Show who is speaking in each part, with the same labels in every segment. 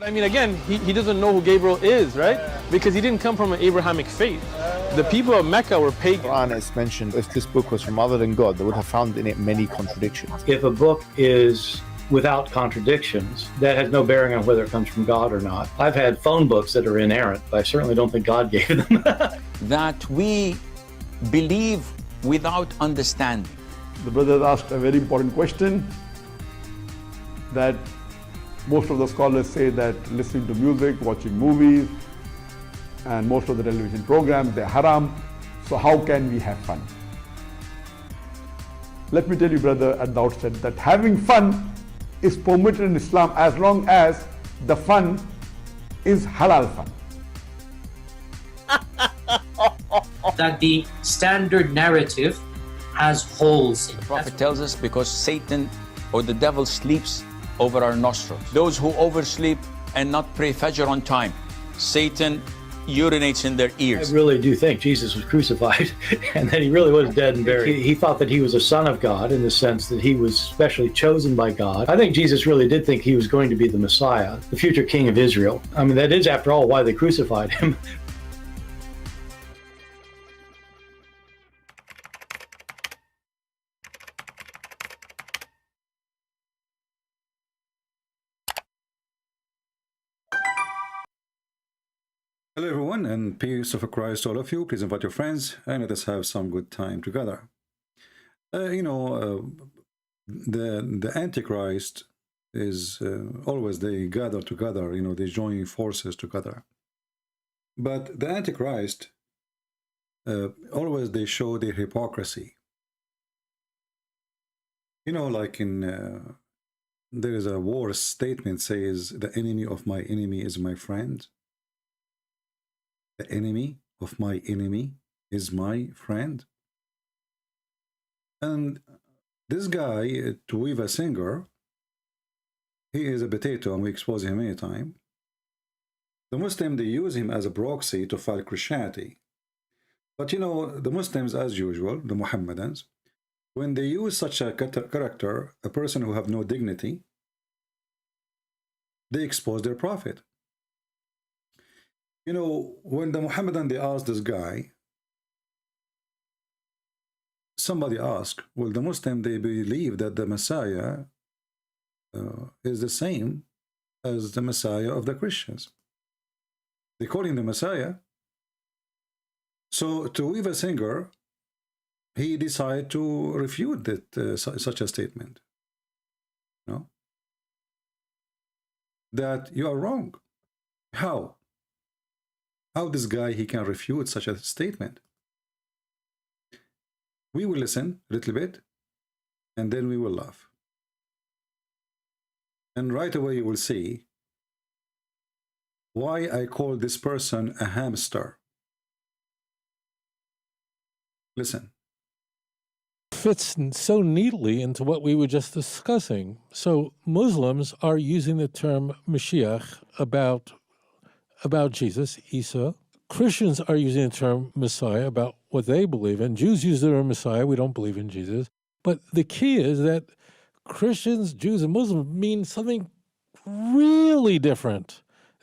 Speaker 1: But I mean, again, he doesn't know who Gabriel is, right? Because he didn't come from an Abrahamic faith. The people of Mecca were pagan.
Speaker 2: Quran is mentioned, if this book was from other than God, they would have found in it many contradictions.
Speaker 3: If a book is without contradictions, that has no bearing on whether it comes from God or not. I've had phone books that are inerrant, but I certainly don't think God gave them.
Speaker 4: That we believe without understanding.
Speaker 5: The brother asked a very important question, that most of the scholars say that listening to music, watching movies, and most of the television programs, they're haram. So how can we have fun? Let me tell you, brother, at the outset, that having fun is permitted in Islam as long as the fun is halal fun.
Speaker 6: That the standard narrative has holes in it.
Speaker 4: The Prophet tells us because Satan or the devil sleeps over our nostrils. Those who oversleep and not pray Fajr on time, Satan urinates in their ears.
Speaker 3: I really do think Jesus was crucified and that he really was dead and buried. He thought that he was a son of God in the sense that he was specially chosen by God. I think Jesus really did think he was going to be the Messiah, the future king of Israel. I mean, that is, after all, why they crucified him.
Speaker 7: Hello everyone, and peace of Christ to all of you. Please invite your friends and let us have some good time together. The Antichrist is always they gather together, they join forces together. But the Antichrist, always they show their hypocrisy. Like in, there is a war statement says, the enemy of my enemy is my friend. The enemy of my enemy is my friend. And this guy, Tovia singer, he is a potato and we expose him anytime. The Muslims, they use him as a proxy to fight Christianity. But the Muslims, as usual, the Muhammadans, when they use such a character, a person who have no dignity, they expose their prophet. When the Muhammadan, they asked this guy, somebody asked, well, the Muslim, they believe that the Messiah is the same as the Messiah of the Christians. They call him the Messiah. So Tovia singer, he decided to refute that such a statement. That you are wrong. How? How this guy, he can refute such a statement? We will listen a little bit, and then we will laugh. And right away you will see why I call this person a hamster. Listen.
Speaker 8: Fits so neatly into what we were just discussing. So Muslims are using the term Mashiach about Jesus, Isa. Christians are using the term Messiah about what they believe in. Jews use the term Messiah. We don't believe in Jesus. But the key is that Christians, Jews, and Muslims mean something really different.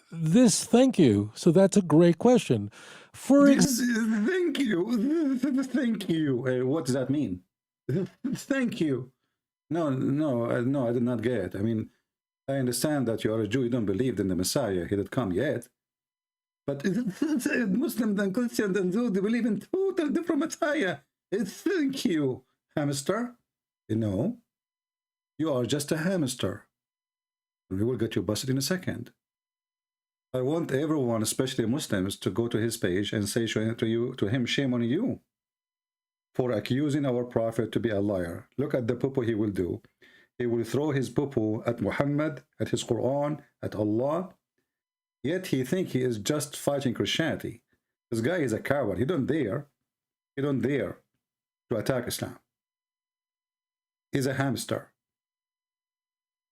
Speaker 8: Thank you. So that's a great question.
Speaker 7: Thank you. Thank you. What does that mean? Thank you. No, I did not get it. I mean, I understand that you are a Jew. You don't believe in the Messiah. He did come yet. But Muslims and Christians and Jews, they believe in total different Messiah. Thank you, hamster. No, you are just a hamster. We will get you busted in a second. I want everyone, especially Muslims, to go to his page and say to him, shame on you for accusing our prophet to be a liar. Look at the poo-poo he will do. He will throw his poo-poo at Muhammad, at his Quran, at Allah. Yet he thinks he is just fighting Christianity. This guy is a coward. He don't dare to attack Islam. He's a hamster.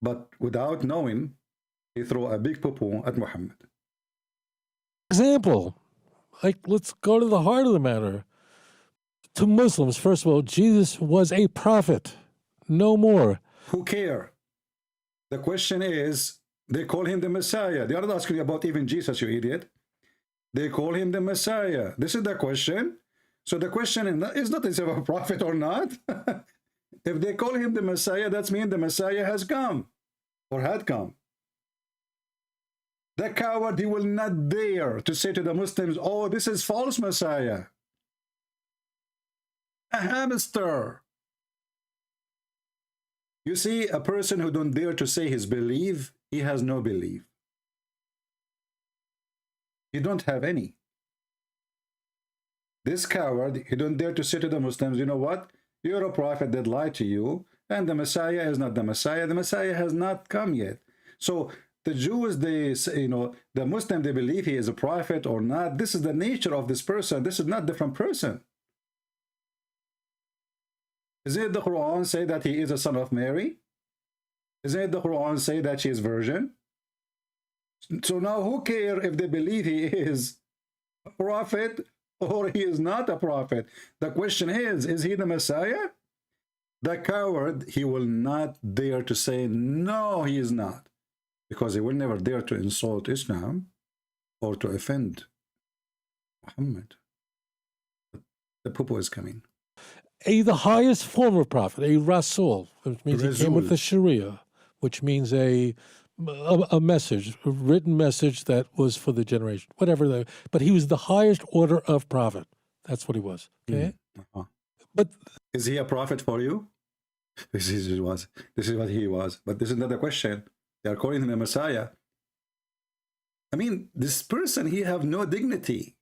Speaker 7: But without knowing, he threw a big poo-poo at Muhammad.
Speaker 8: Example, let's go to the heart of the matter. To Muslims, first of all, Jesus was a prophet, no more.
Speaker 7: Who care? The question is, They call him the Messiah. They are not asking about even Jesus, you idiot. They call him the Messiah. This is the question. So the question is not is he a prophet or not. If they call him the Messiah, that means the Messiah has come or had come. The coward, he will not dare to say to the Muslims, oh, this is false Messiah. A hamster. You see, a person who don't dare to say his belief, he has no belief. He don't have any. This coward, he don't dare to say to the Muslims, you know what? You're a prophet that lied to you, and the Messiah is not the Messiah. The Messiah has not come yet. So the Jews, they say, you know, the Muslim, they believe he is a prophet or not. This is the nature of this person. This is not a different person. Is it the Quran say that he is a son of Mary? Is it the Quran say that she is virgin? So now who cares if they believe he is a prophet or he is not a prophet? The question is he the Messiah? The coward, he will not dare to say, no, he is not. Because he will never dare to insult Islam or to offend Muhammad. The poo-poo is coming.
Speaker 8: The highest form of prophet, a Rasul, which means he came with the Sharia, which means a message, a written message that was for the generation, whatever. But he was the highest order of prophet. That's what he was. Okay. But
Speaker 7: is he a prophet for you? This is what he was. But this is not the question. They are calling him a Messiah. I mean, this person, he have no dignity.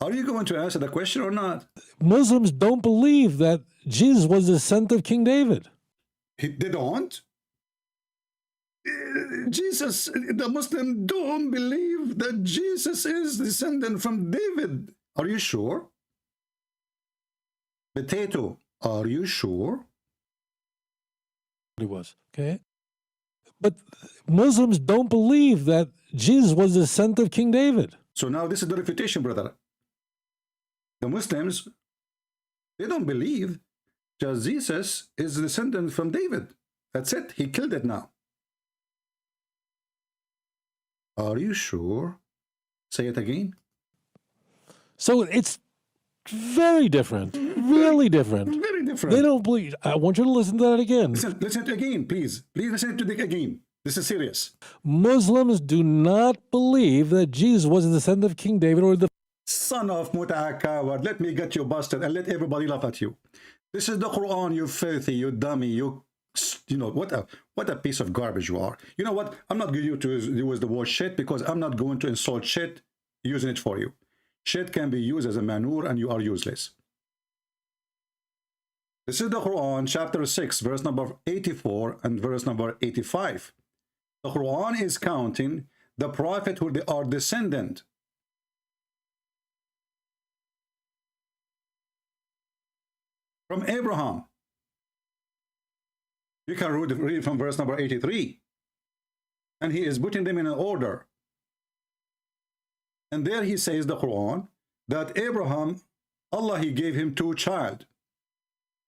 Speaker 7: Are you going to answer the question or not?
Speaker 8: Muslims don't believe that Jesus was the descendant of King David.
Speaker 7: They don't? Jesus, the Muslim don't believe that Jesus is descendant from David. Are you sure? Potato, are you sure?
Speaker 8: He was, okay? But Muslims don't believe that Jesus was the descendant of King David.
Speaker 7: So now this is the refutation, brother. The Muslims, they don't believe that Jesus is the descendant from David. That's it. He killed it now. Are you sure? Say it again.
Speaker 8: So it's very different. Really different.
Speaker 7: Very different.
Speaker 8: They don't believe. I want you to listen to that again.
Speaker 7: Listen to it again, please. Please listen to it again. This is serious.
Speaker 8: Muslims do not believe that Jesus was the descendant of King David or the
Speaker 7: son of Mut'a coward. Let me get you busted and let everybody laugh at you. This is the Quran, you filthy, you dummy, you know, what a piece of garbage you are. You know what? I'm not going to use the word shit because I'm not going to insult shit using it for you. Shit can be used as a manure and you are useless. This is the Quran, chapter 6, verse number 84 and verse number 85. The Quran is counting the prophet who they are descendant. From Abraham. You can read from verse number 83. And he is putting them in an order. And there he says, the Quran, that Abraham, Allah, he gave him two children,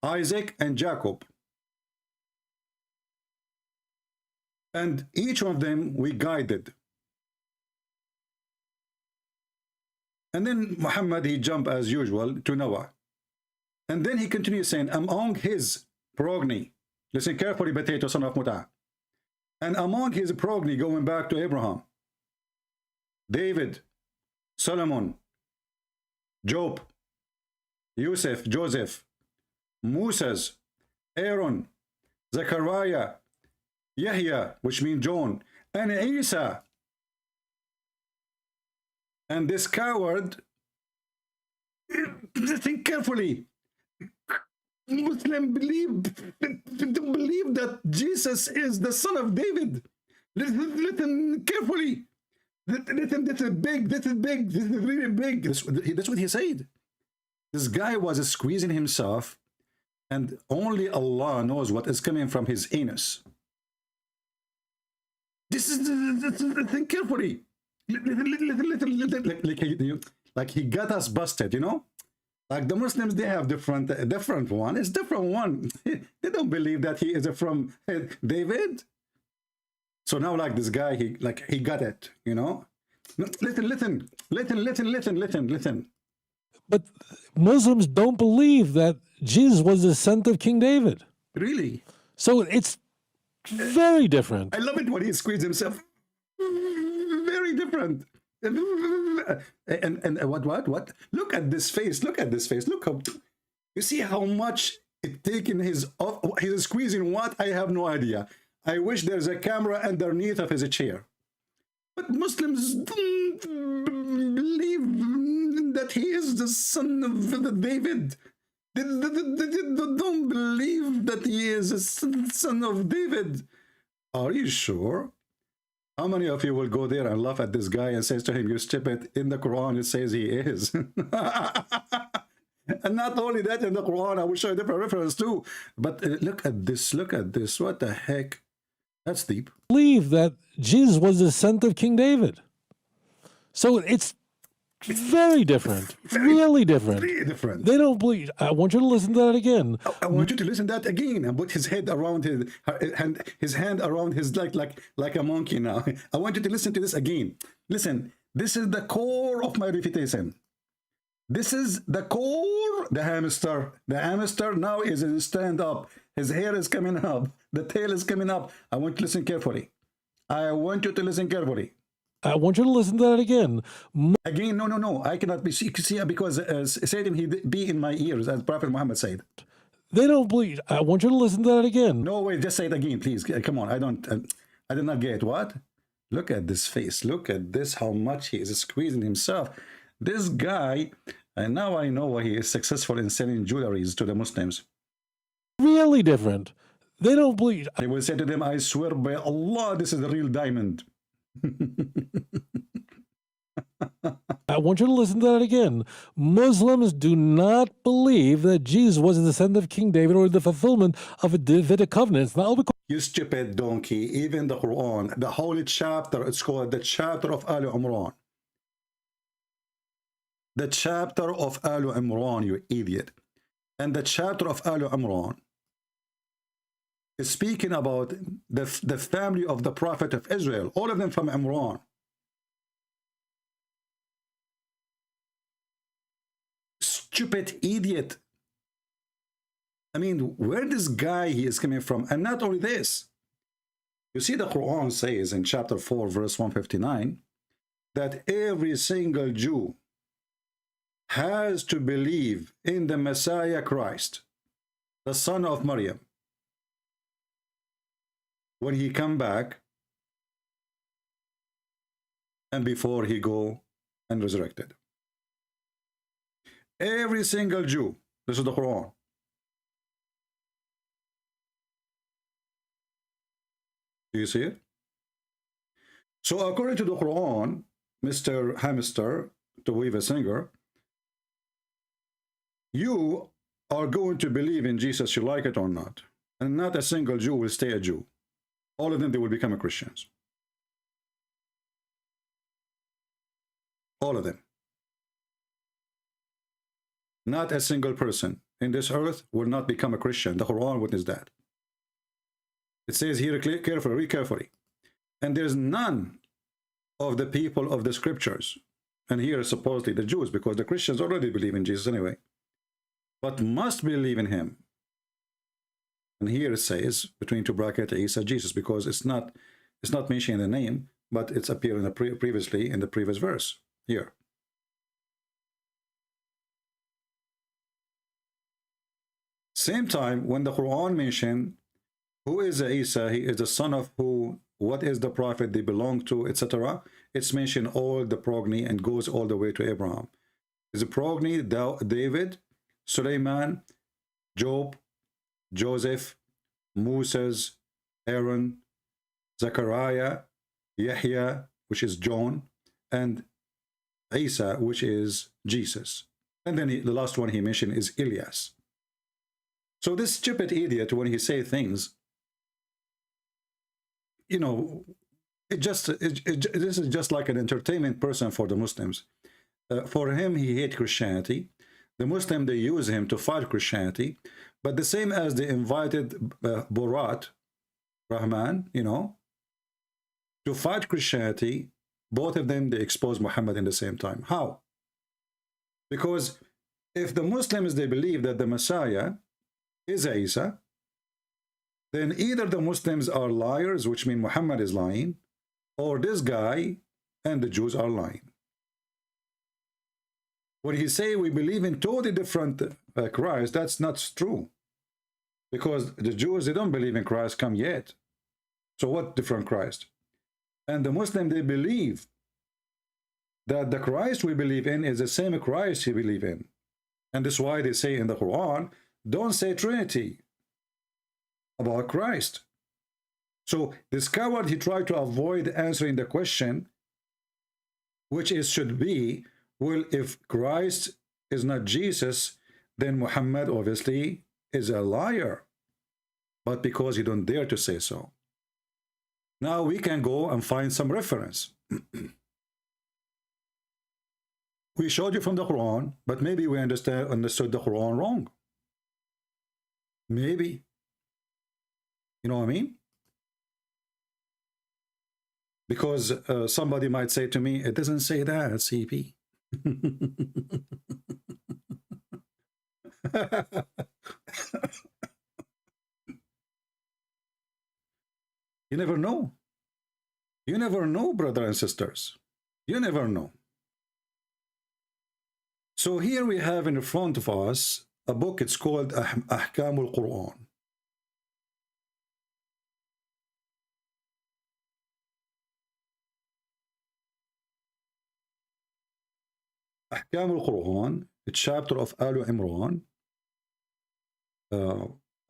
Speaker 7: Isaac and Jacob. And each of them we guided. And then Muhammad, he jumped as usual to Noah. And then he continues saying, among his progeny, listen carefully, potato, son of Mut'a, and among his progeny, going back to Abraham, David, Solomon, Job, Yusuf, Joseph, Moses, Aaron, Zechariah, Yahya, which means John, and Isa. And this coward, think carefully, Muslim don't believe that Jesus is the son of David. Listen carefully. Listen, this is big, this is big, this is really big. That's what he said. This guy was squeezing himself, and only Allah knows what is coming from his anus. This is, think carefully. Like he got us busted, you know? Like the Muslims, they have different one. It's different one. They don't believe that he is from David. So now, like this guy, he got it, you know. Listen.
Speaker 8: But Muslims don't believe that Jesus was the descendant of King David.
Speaker 7: Really?
Speaker 8: So it's very different.
Speaker 7: I love it when he squeezes himself. Very different. And what? Look at this face. Look at this face. Look how, you see how much it taken he's squeezing what? I have no idea. I wish there's a camera underneath of his chair. But Muslims don't believe that he is the son of David. They don't believe that he is the son of David. Are you sure? How many of you will go there and laugh at this guy and says to him, "You stupid"? In the Quran it says he is. And not only that, in the Quran I will show you different reference too. But look at this. What the heck? That's deep.
Speaker 8: Believe that Jesus was the descendant of King David. So it's very different. Really different.
Speaker 7: Really different.
Speaker 8: They don't believe. I want you to listen to that again.
Speaker 7: I want you to listen to that again and put his head around his hand around his like a monkey now. I want you to listen to this again. Listen, this is the core of my refutation. This is the core. The hamster now is in stand up. His hair is coming up. The tail is coming up. I want you to listen carefully. I want you to listen carefully.
Speaker 8: I want you to listen to that again.
Speaker 7: Again, no. I cannot be see because Satan he be in my ears, as Prophet Muhammad said.
Speaker 8: They don't believe. I want you to listen to that again.
Speaker 7: No way, just say it again, please. Come on, I did not get what. Look at this face. Look at this. How much he is squeezing himself. This guy, and now I know why he is successful in selling jewelries to the Muslims.
Speaker 8: Really different. They don't believe.
Speaker 7: I will say to them, I swear by Allah, this is the real diamond.
Speaker 8: I want you to listen to that again. Muslims do not believe that Jesus was a descendant of King David or the fulfillment of a Davidic covenant. It's not because
Speaker 7: you stupid donkey. Even the Quran, the holy chapter, it's called the chapter of Al Imran. The chapter of Al Imran, you idiot. And the chapter of Al Imran is speaking about the family of the prophet of Israel, all of them from Imran. Stupid idiot. I mean, where this guy he is coming from? And not only this, you see the Quran says in chapter 4 verse 159 that every single Jew has to believe in the Messiah Christ, the son of Maryam, when he come back and before he go and resurrected. Every single Jew. This is the Quran. Do you see it? So according to the Quran, Mr. Hamster, Tovia singer, you are going to believe in Jesus, you like it or not. And not a single Jew will stay a Jew. All of them, they will become Christians. All of them. Not a single person in this earth will not become a Christian. The Quran witnessed that. It says here, carefully, read carefully. And there's none of the people of the scriptures, and here supposedly the Jews, because the Christians already believe in Jesus anyway, but must believe in him. And here it says, between two brackets, Isa, Jesus, because it's not mentioning the name, but it's appearing previously in the previous verse here. Same time, when the Quran mentioned who is Isa, he is the son of who, what is the prophet they belong to, etc. It's mentioned all the progeny and goes all the way to Abraham. Is the progeny David, Suleiman, Job, Joseph, Moses, Aaron, Zechariah, Yahya, which is John, and Isa, which is Jesus. And then the last one he mentioned is Elias. So this stupid idiot, when he say things, you know, this is just like an entertainment person for the Muslims. For him, he hates Christianity. The Muslim, they use him to fight Christianity. But the same as they invited Borat Rahman, you know, to fight Christianity, both of them, they expose Muhammad in the same time. How? Because if the Muslims, they believe that the Messiah is Isa, then either the Muslims are liars, which means Muhammad is lying, or this guy and the Jews are lying. When he say we believe in totally different Christ, that's not true. Because the Jews, they don't believe in Christ come yet. So what different Christ? And the Muslim, they believe that the Christ we believe in is the same Christ he believe in. And that's why they say in the Quran, don't say Trinity about Christ. So this coward, he tried to avoid answering the question, which is should be, well, if Christ is not Jesus, then Muhammad obviously is a liar. But because you don't dare to say so. Now we can go and find some reference. We showed you from the Quran, but maybe we understood the Quran wrong. Maybe. You know what I mean? Because somebody might say to me, it doesn't say that, CP. You never know. You never know, brothers and sisters. You never know. So here we have in front of us a book. It's called Ahkam al-Qur'an. Ahkam al-Qur'an, a chapter of Al Imran,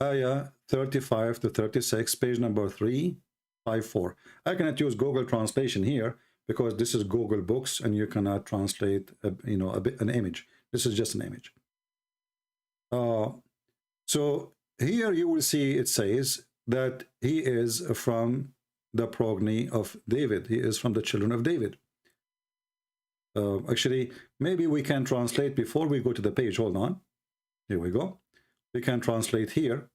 Speaker 7: ayah 35 to 36, page number 354. I cannot use Google translation here because this is Google Books and you cannot translate an image. This is just an image. So here you will see it says that he is from the progeny of David. He is from the children of David. Actually, maybe we can translate before we go to the page. Hold on. Here we go. We can translate here.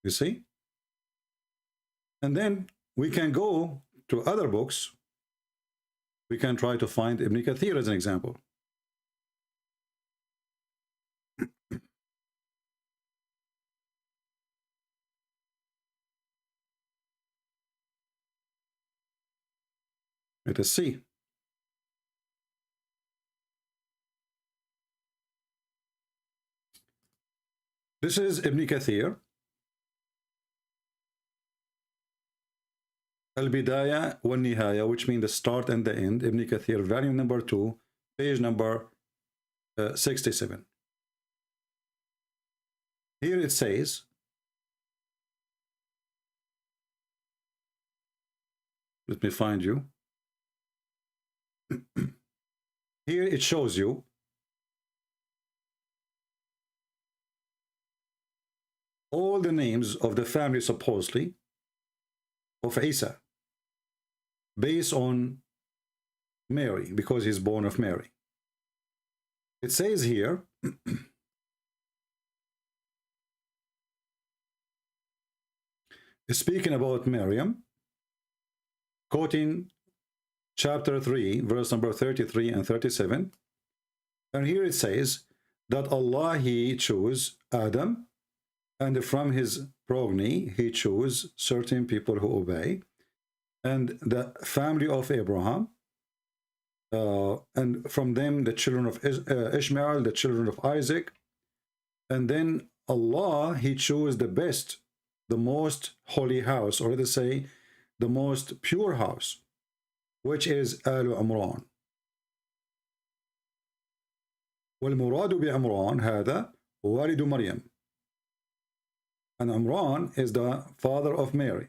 Speaker 7: You see? And then we can go to other books. We can try to find Ibn Kathir as an example. Let us see. This is Ibn Kathir. Al-Bidayah wal-Nihaya, which means the start and the end. Ibn Kathir, volume number 2, page number 67. Here it says, let me find you. Here it shows you all the names of the family supposedly of Isa based on Mary, because he's born of Mary. It says here speaking about Maryam, quoting chapter 3, verse number 33 and 37. And here it says that Allah, he chose Adam, and from his progeny, he chose certain people who obey, and the family of Abraham, and from them the children of Ishmael, the children of Isaac, and then Allah, he chose the best, the most holy house, or let us say, the most pure house, which is Al Imran. والمراد بعمران هذا والد مريم. And Imran is the father of Mary.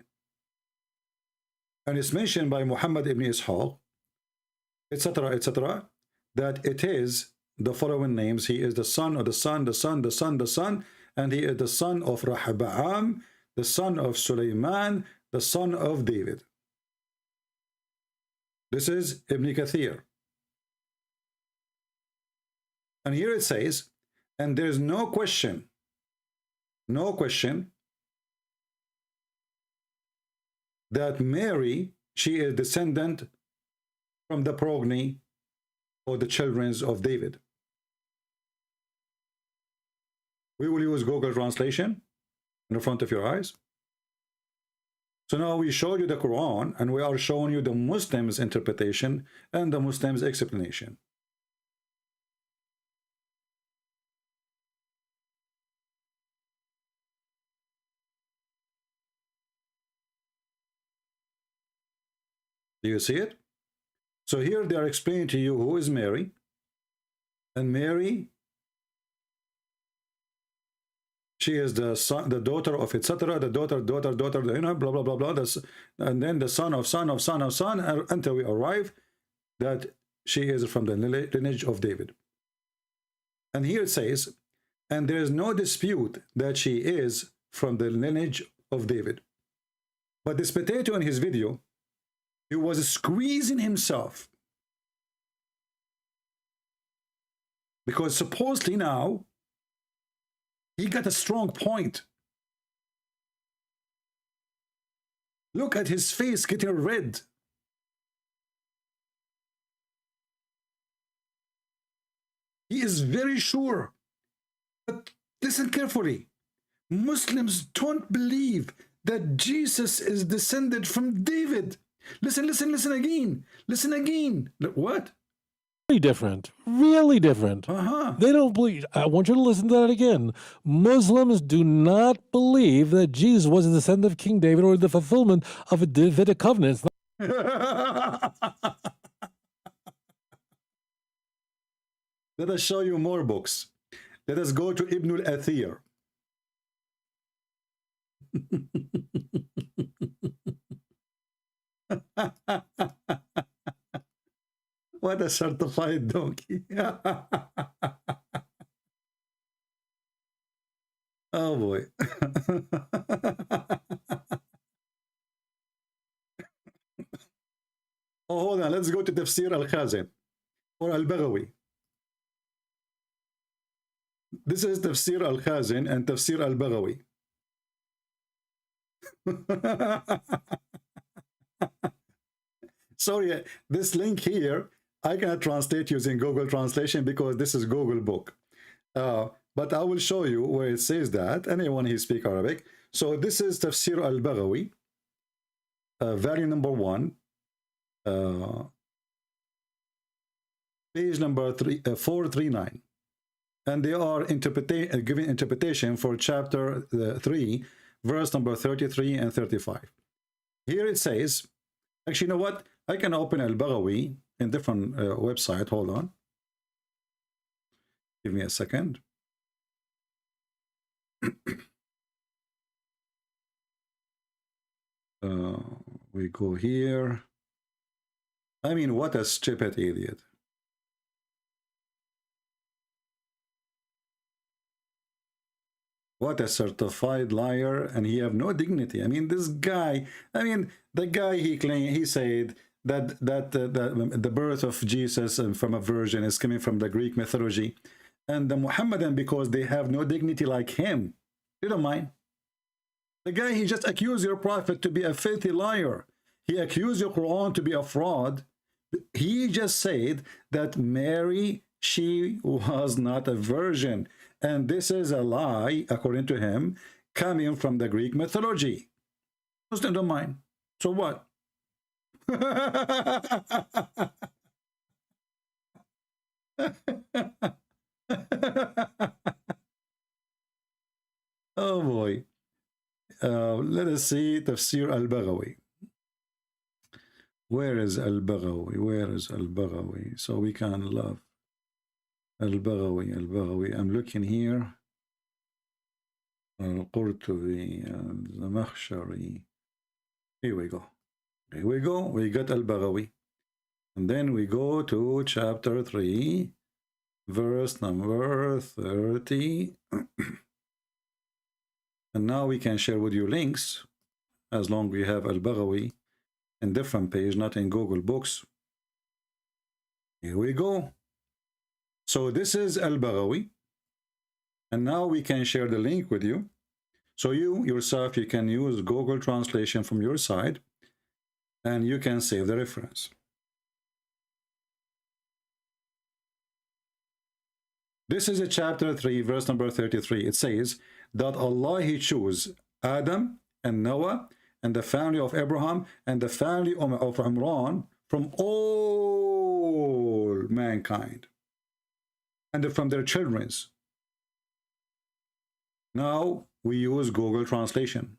Speaker 7: And it's mentioned by Muhammad ibn Ishaq, etc., etc., that it is the following names. He is the son of the son, the son, the son, the son, and he is the son of Rahab'am, the son of Sulaiman, the son of David. This is Ibn Kathir. And here it says, and there's no question that Mary, she is descendant from the progeny or the children of David. We will use Google Translation in the front of your eyes. So now we showed you the Quran, and we are showing you the Muslims' interpretation and the Muslims' explanation. Do you see it? So here they are explaining to you who is Mary. And Mary, she is the son, the daughter of etc., the daughter, you know, blah, blah, blah, blah. And then the son of son of son of son, until we arrive that she is from the lineage of David. And here it says, and there is no dispute that she is from the lineage of David. But this potato in his video, he was squeezing himself, because supposedly now he got a strong point. Look at his face getting red. He is very sure. But listen carefully. Muslims don't believe that Jesus is descended from David. Listen again. Listen again. What?
Speaker 8: Really different. Really different. They don't believe. I want you to listen to that again. Muslims do not believe that Jesus was a descendant of King David or the fulfillment of a Davidic covenant.
Speaker 7: Let us show you more books. Let us go to Ibn al-Athir. What a certified donkey. Oh boy. Oh, hold on. Let's go to Tafsir al-Khazin or al-Baghawi. This is Tafsir al-Khazin and Tafsir al-Baghawi. Sorry, this link here, I cannot translate using Google Translation because this is Google book. But I will show you where it says that, anyone who speaks Arabic. So this is Tafsir al-Baghawi, volume number 1, page number 439. And they are giving interpretation for chapter 3, verse number 33 and 35. Here it says, actually, you know what? I can open al-Baghawi in different website. Hold on. Give me a second. We go here. I mean, what a stupid idiot. What a certified liar, and he have no dignity. I mean, this guy, I mean, the guy he said that the birth of Jesus from a virgin is coming from the Greek mythology, and the Muhammadan, because they have no dignity like him. You don't mind. The guy, he just accused your prophet to be a filthy liar. He accused your Quran to be a fraud. He just said that Mary, she was not a virgin. And this is a lie, according to him, coming from the Greek mythology. Muslims don't mind. So what? Oh boy. Let us see Tafsir al-Baghawi. Where is al-Baghawi? Where is al-Baghawi? So we can love. Al-Baghawi. I'm looking here. Al-Qurtubi, al-Zamakhshari. Here we go. Here we go. We got al-Baghawi. And then we go to chapter 3, verse number 30. And now we can share with you links, as long as we have al-Baghawi in different page, not in Google Books. Here we go. So this is Al-Baghawi. And now we can share the link with you. So you yourself, you can use Google Translation from your side, and you can save the reference. This is a chapter 3, verse number 33. It says that Allah, He chose Adam and Noah and the family of Abraham and the family of Imran from all mankind and from their children's. Now we use Google Translation.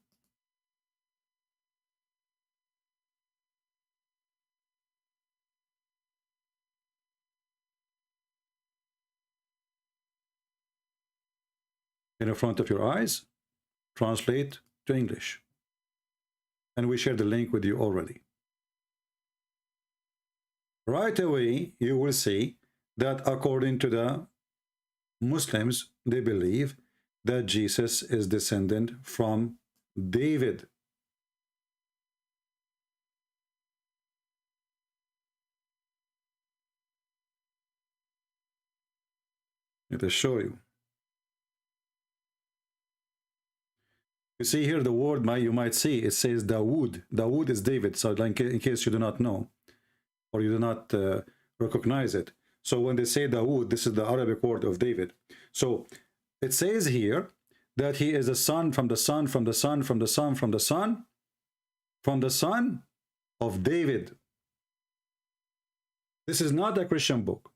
Speaker 7: In front of your eyes, translate to English. And we share the link with you already. Right away, you will see that according to the Muslims, they believe that Jesus is descendant from David. Let me show you. You see here the word you might see, it says Dawood. Dawood is David, so like in case you do not know or you do not recognize it. So when they say Dawood, this is the Arabic word of David. So it says here that he is a son from the son, from the son, from the son, from the son, from the son of David. This is not a Christian book.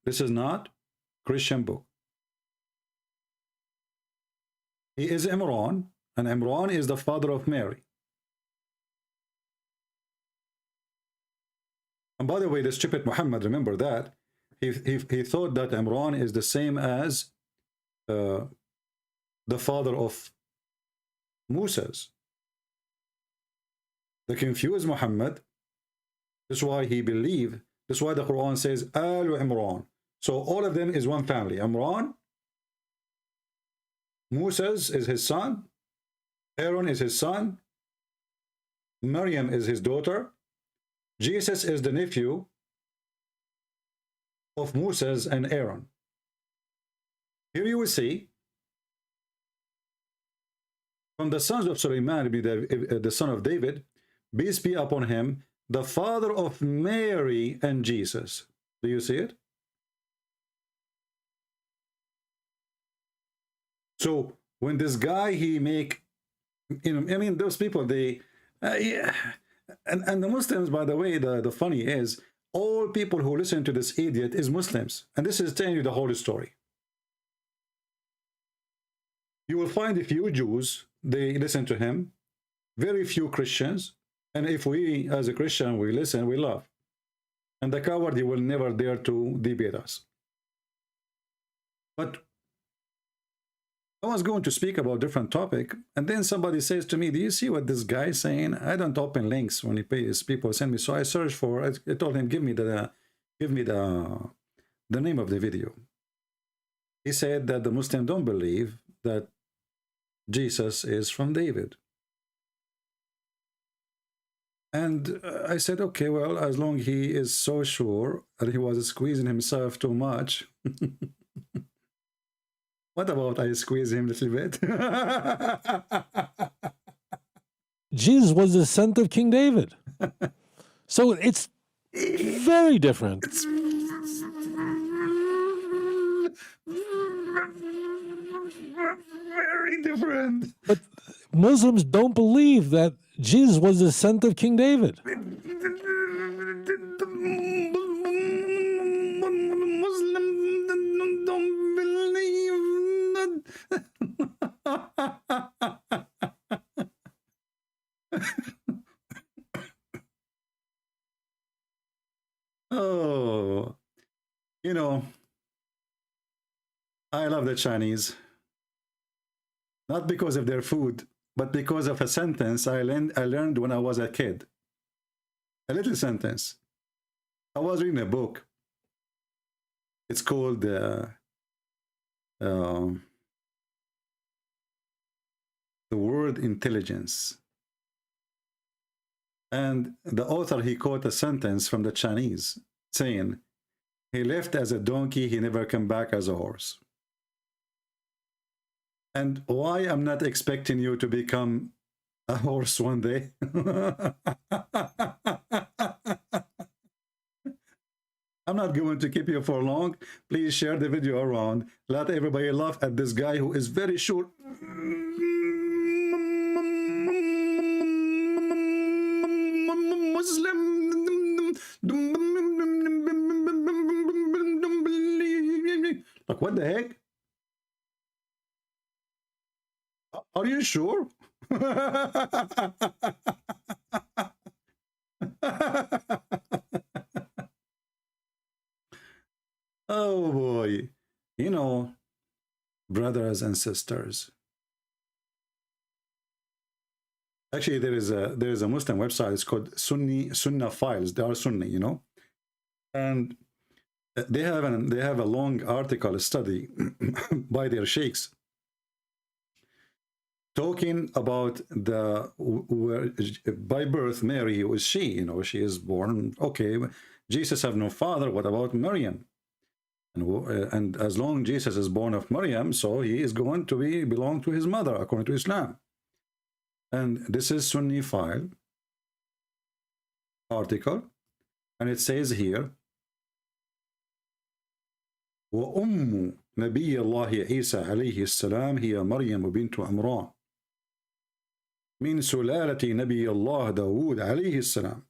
Speaker 7: This is not a Christian book. He is Imran, and Imran is the father of Mary. And by the way, the stupid Muhammad, remember that, he thought that Imran is the same as the father of Moses. The confused Muhammad, that's why he believed, that's why the Quran says, Al Imran. So all of them is one family. Imran, Moses is his son, Aaron is his son, Maryam is his daughter, Jesus is the nephew of Moses and Aaron. Here you will see, from the sons of Sulaiman, the son of David, peace be upon him, the father of Mary and Jesus. Do you see it? So when this guy, he make, I mean, those people, they, yeah. And the Muslims, by the way, the funny is, all people who listen to this idiot is Muslims. And this is telling you the whole story. You will find a few Jews, they listen to him, very few Christians. And if we, as a Christian, we listen, we love. And the coward, he will never dare to debate us. But I was going to speak about a different topic, and then somebody says to me, do you see what this guy is saying? I don't open links when he pays, people send me. So I searched for, I told him, give me the name of the video. He said that the Muslims don't believe that Jesus is from David. And I said, okay, well, as long as he is so sure that he was squeezing himself too much, what about I squeeze him a little bit?
Speaker 8: Jesus was the son of King David. So it's very different.
Speaker 7: It's very different.
Speaker 8: But Muslims don't believe that Jesus was the son of King David.
Speaker 7: Muslims don't believe Oh, you know, I love the Chinese, not because of their food, but because of a sentence I learned when I was a kid. A little sentence. I was reading a book. It's called The Word Intelligence. And the author, he quote a sentence from the Chinese saying, he left as a donkey, he never come back as a horse. And why I'm not expecting you to become a horse one day? I'm not going to keep you for long. Please share the video around. Let everybody laugh at this guy who is very sure. Muslim. Like, what the heck? Are you sure? Oh boy. You know, brothers and sisters. Actually, there is a Muslim website. It's called Sunnah Files. They are Sunni, you know, and they have a long article, a study by their sheikhs, talking about by birth Mary, who is she? You know, she is born. Okay, Jesus have no father. What about Maryam? And as long Jesus is born of Maryam, so he is going to belong to his mother according to Islam. And this is Sunni File article, and it says here, وأم نبي الله عيسى عليه السلام هي مريم بنت عمران من سلالة نبي الله داود عليه السلام.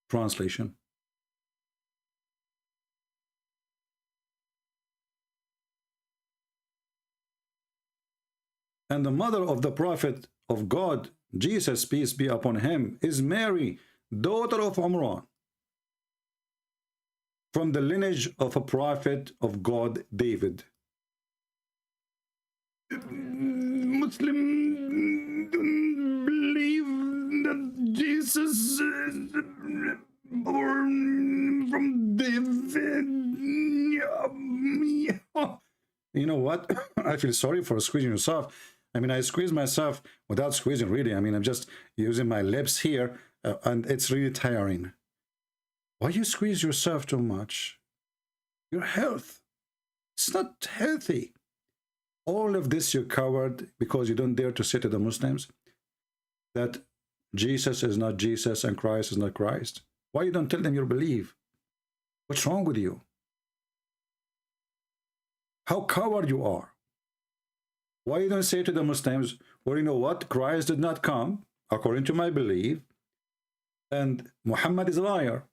Speaker 7: Translation. And the mother of the prophet of God, Jesus, peace be upon him, is Mary, daughter of Umran, from the lineage of a prophet of God, David. Muslim don't believe that Jesus is born from David. You know what? I feel sorry for squeezing yourself. I mean, I squeeze myself without squeezing, really. I mean, I'm just using my lips here, and it's really tiring. Why you squeeze yourself too much? Your health. It's not healthy. All of this you covered because you don't dare to say to the Muslims that Jesus is not Jesus and Christ is not Christ. Why you don't tell them your belief? What's wrong with you? How coward you are. Why you don't say to the Muslims, well, you know what? Christ did not come, according to my belief, and Muhammad is a liar.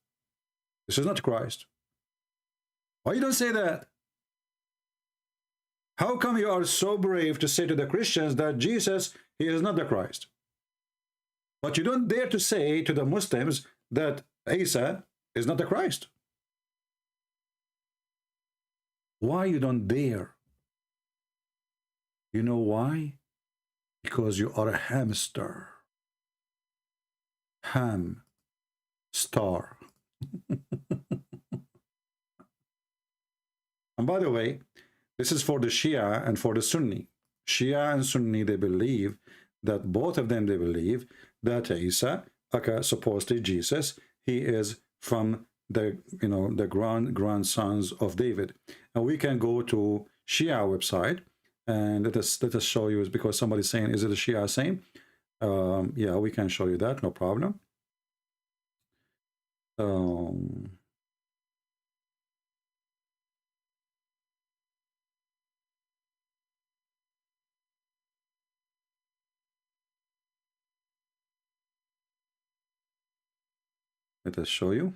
Speaker 7: This is not Christ. Why you don't say that? How come you are so brave to say to the Christians that Jesus, he is not the Christ? But you don't dare to say to the Muslims that Isa is not the Christ. Why you don't dare? You know why? Because you are a hamster. Ham. Star. And by the way, this is for the Shia and for the Sunni. Shia and Sunni, they believe that both of them, they believe that Isa, supposedly Jesus, he is from the, you know, the grandsons of David. And we can go to Shia website and let us show you, because somebody's saying, is it a Shia saying? Yeah, we can show you that, no problem. Let us show you.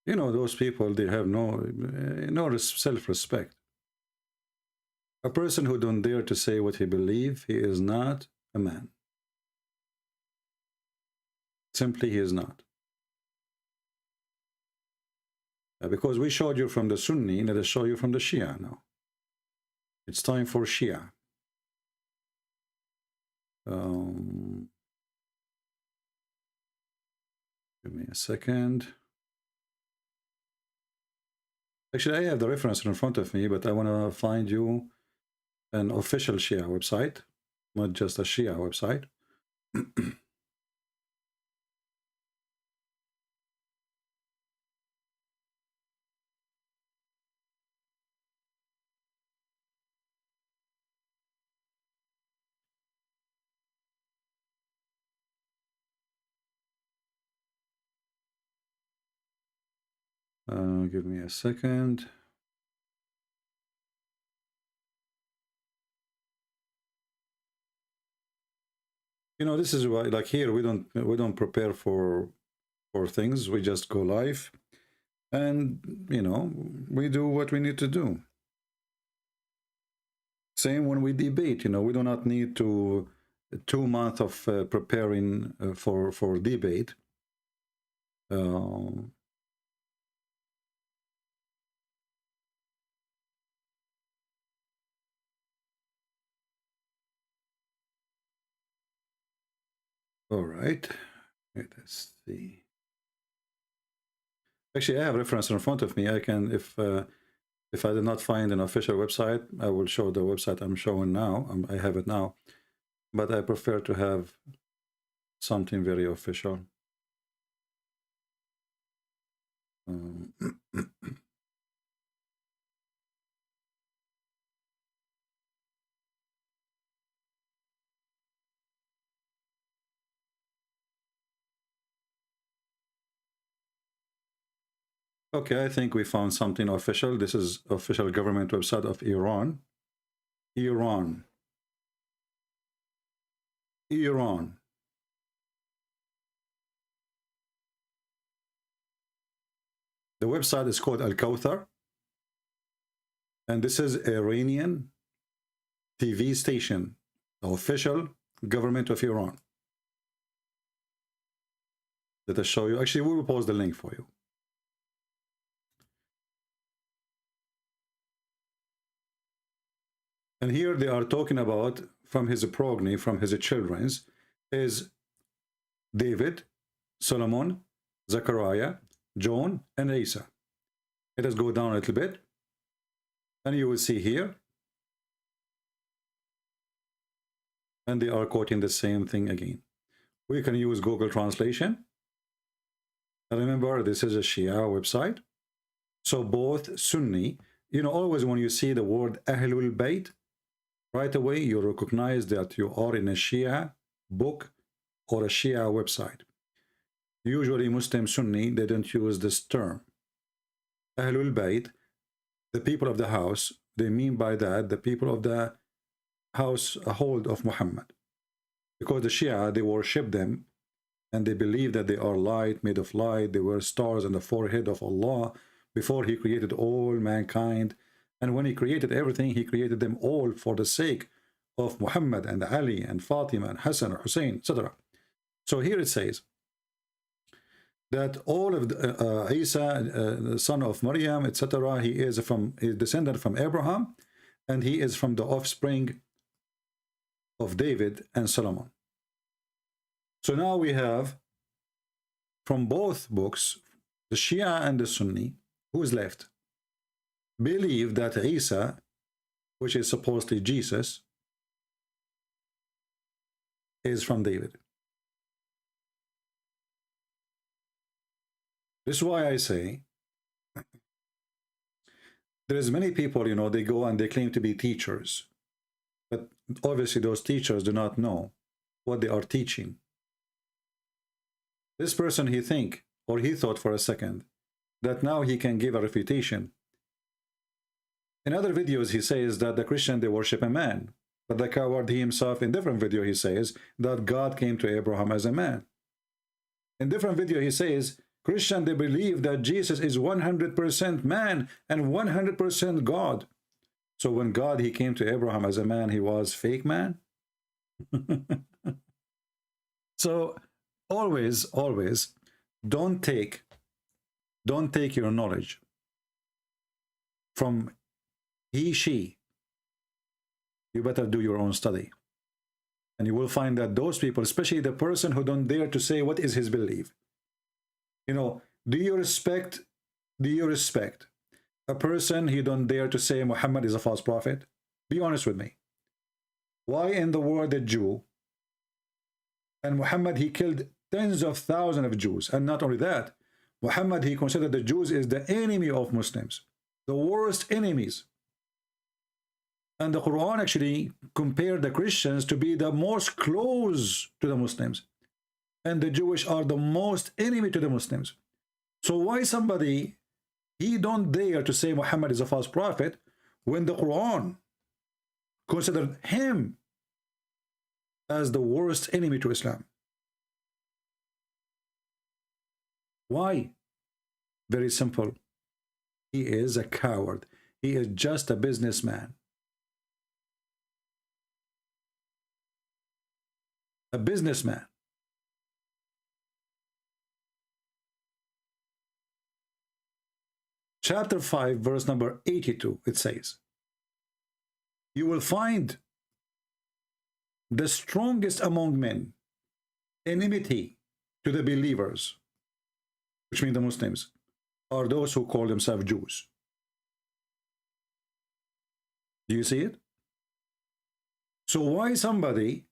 Speaker 7: You know, those people, they have no self-respect. A person who don't dare to say what he believes, he is not a man. Simply, he is not. Because we showed you from the Sunni, let us show you from the Shia now. It's time for Shia. Give me a second. Actually, I have the reference in front of me, but I want to find you an official Shia website, not just a Shia website. Give me a second. You know, this is why, like here, we don't prepare for things. We just go live, and you know, we do what we need to do. Same when we debate. You know, we do not need 2 months of preparing for debate. All right, let's see. Actually, I have reference in front of me. I can, if I did not find an official website, I will show the website I'm showing now. I have it now, but I prefer to have something very official. Okay, I think we found something official. This is official government website of Iran. Iran. Iran. The website is called Al-Kawthar. And this is Iranian TV station, the official government of Iran. Let us show you. Actually, we will post the link for you. And here they are talking about from his progeny, from his children's, is David, Solomon, Zechariah, John, and Isa. Let us go down a little bit. And you will see here. And they are quoting the same thing again. We can use Google Translation. And remember, this is a Shia website. So both Sunni, you know, always when you see the word Ahlul Bayt, right away you recognize that you are in a Shia book or a Shia website. Usually Muslim Sunni, they don't use this term. Ahlul Bayt, the people of the house, they mean by that the people of the household of Muhammad. Because the Shia, they worship them and they believe that they are light, made of light. They were stars on the forehead of Allah before he created all mankind. And when he created everything, he created them all for the sake of Muhammad and Ali and Fatima and Hassan and Hussein, etc. So here it says that all of Isa, the son of Maryam, etc., he is descended from Abraham, and he is from the offspring of David and Solomon. So now we have from both books, the Shia and the Sunni, who is left? Believe that Isa, which is supposedly Jesus, is from David. This is why I say there is many people, you know, they go and they claim to be teachers, but obviously those teachers do not know what they are teaching. This person, he thought for a second that now he can give a refutation. In other videos, he says that the Christian, they worship a man. But the coward, he himself, in different video, he says that God came to Abraham as a man. In different video, he says, Christian, they believe that Jesus is 100% man and 100% God. So when God, he came to Abraham as a man, he was fake man? So always, don't take your knowledge from he, she. You better do your own study. And you will find that those people, especially the person who don't dare to say what is his belief. You know, do you respect a person who don't dare to say Muhammad is a false prophet? Be honest with me. Why in the world a Jew? And Muhammad, he killed tens of thousands of Jews. And not only that, Muhammad, he considered the Jews is the enemy of Muslims, the worst enemies. And the Quran actually compared the Christians to be the most close to the Muslims. And the Jewish are the most enemy to the Muslims. So why somebody, he don't dare to say Muhammad is a false prophet when the Quran considered him as the worst enemy to Islam? Why? Very simple. He is a coward. He is just a businessman. A businessman. Chapter 5, verse number 82, it says, you will find the strongest among men enmity to the believers, which means the Muslims, are those who call themselves Jews. Do you see it? So why somebody,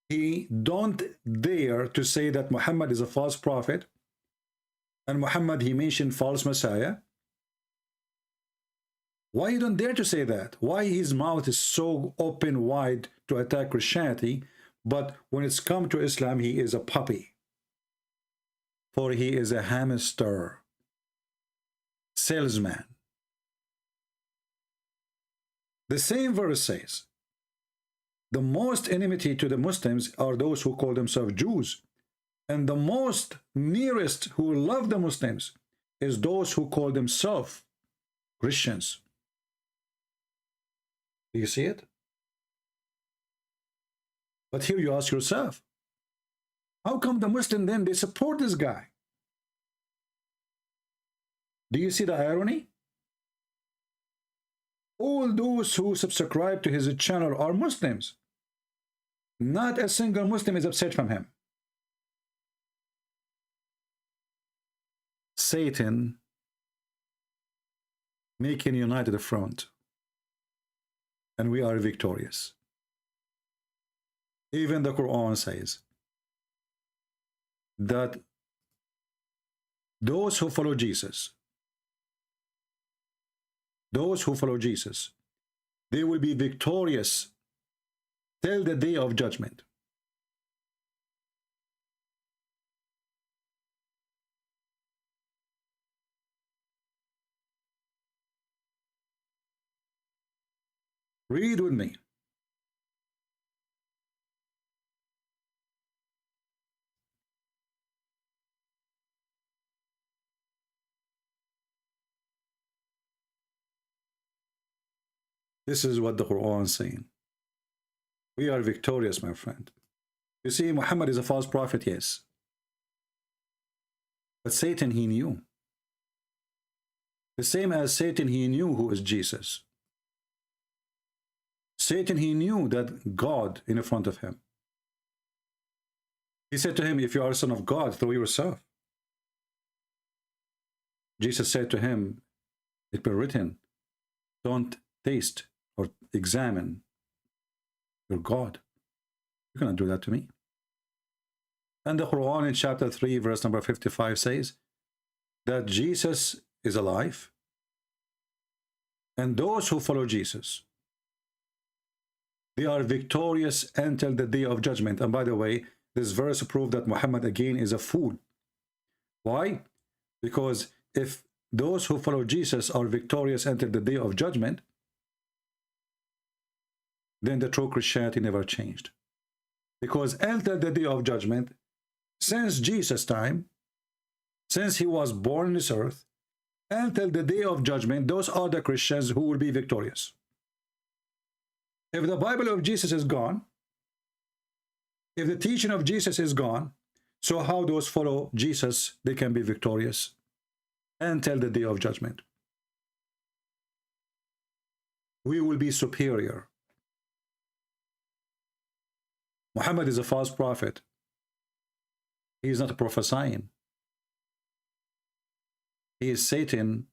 Speaker 7: he don't dare to say that Muhammad is a false prophet, and Muhammad, he mentioned false Messiah? Why you don't dare to say that? Why his mouth is so open wide to attack Christianity, but when it's come to Islam, he is a puppy? For he is a hamster, salesman. The same verse says, the most enmity to the Muslims are those who call themselves Jews, and the most nearest who love the Muslims is those who call themselves Christians. Do you see it? But here you ask yourself, how come the Muslim then they support this guy? Do you see the irony? All those who subscribe to his channel are Muslims. Not a single Muslim is upset from him. Satan making united front, and we are victorious. Even the Quran says that those who follow Jesus, they will be victorious till the day of judgment. Read with me. This is what the Quran is saying. We are victorious, my friend. You see, Muhammad is a false prophet, yes. But Satan, he knew. The same as Satan, he knew who is Jesus. Satan, he knew that God in front of him. He said to him, if you are a son of God, throw yourself. Jesus said to him, it's been written, don't taste or examine your God. You cannot do that to me. And the Quran in chapter 3, verse number 55 says that Jesus is alive. And those who follow Jesus, they are victorious until the day of judgment. And by the way, this verse proves that Muhammad again is a fool. Why? Because if those who follow Jesus are victorious until the day of judgment, then the true Christianity never changed. Because until the day of judgment, since Jesus' time, since he was born on this earth, until the day of judgment, those are the Christians who will be victorious. If the Bible of Jesus is gone, if the teaching of Jesus is gone, so how those follow Jesus, they can be victorious until the day of judgment. We will be superior. Muhammad is a false prophet. He is not prophesying. He is Satan,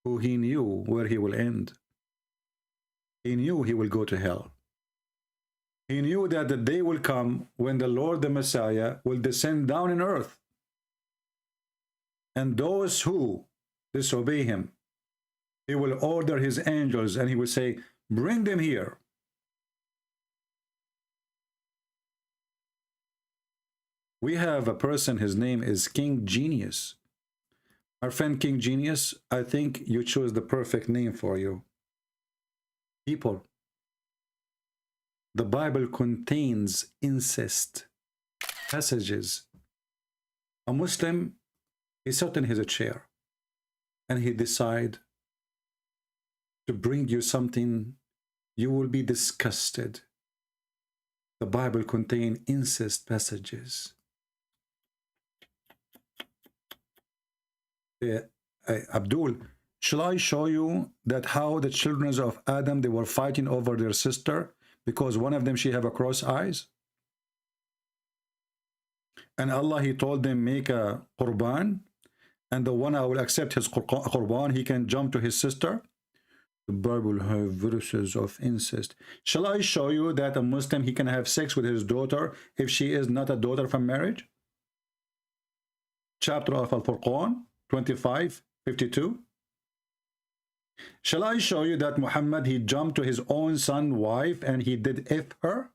Speaker 7: who he knew where he will end. He knew he will go to hell. He knew that the day will come when the Lord, the Messiah, will descend down in earth. And those who disobey him, he will order his angels and he will say, bring them here. We have a person, his name is King Genius. Our friend King Genius, I think you chose the perfect name for you. People, the Bible contains incest passages. A Muslim, he sat in his chair and he decide to bring you something, you will be disgusted. The Bible contains incest passages. Abdul, shall I show you that how the children of Adam, they were fighting over their sister because one of them, she have a cross eyes? And Allah, he told them, make a Qurban, and the one I will accept his Qurban, he can jump to his sister. The Bible have verses of incest. Shall I show you that a Muslim, he can have sex with his daughter if she is not a daughter from marriage? Chapter of Al-Furqan 25:52. Shall I show you that Muhammad, he jumped to his own son's wife and he did F her?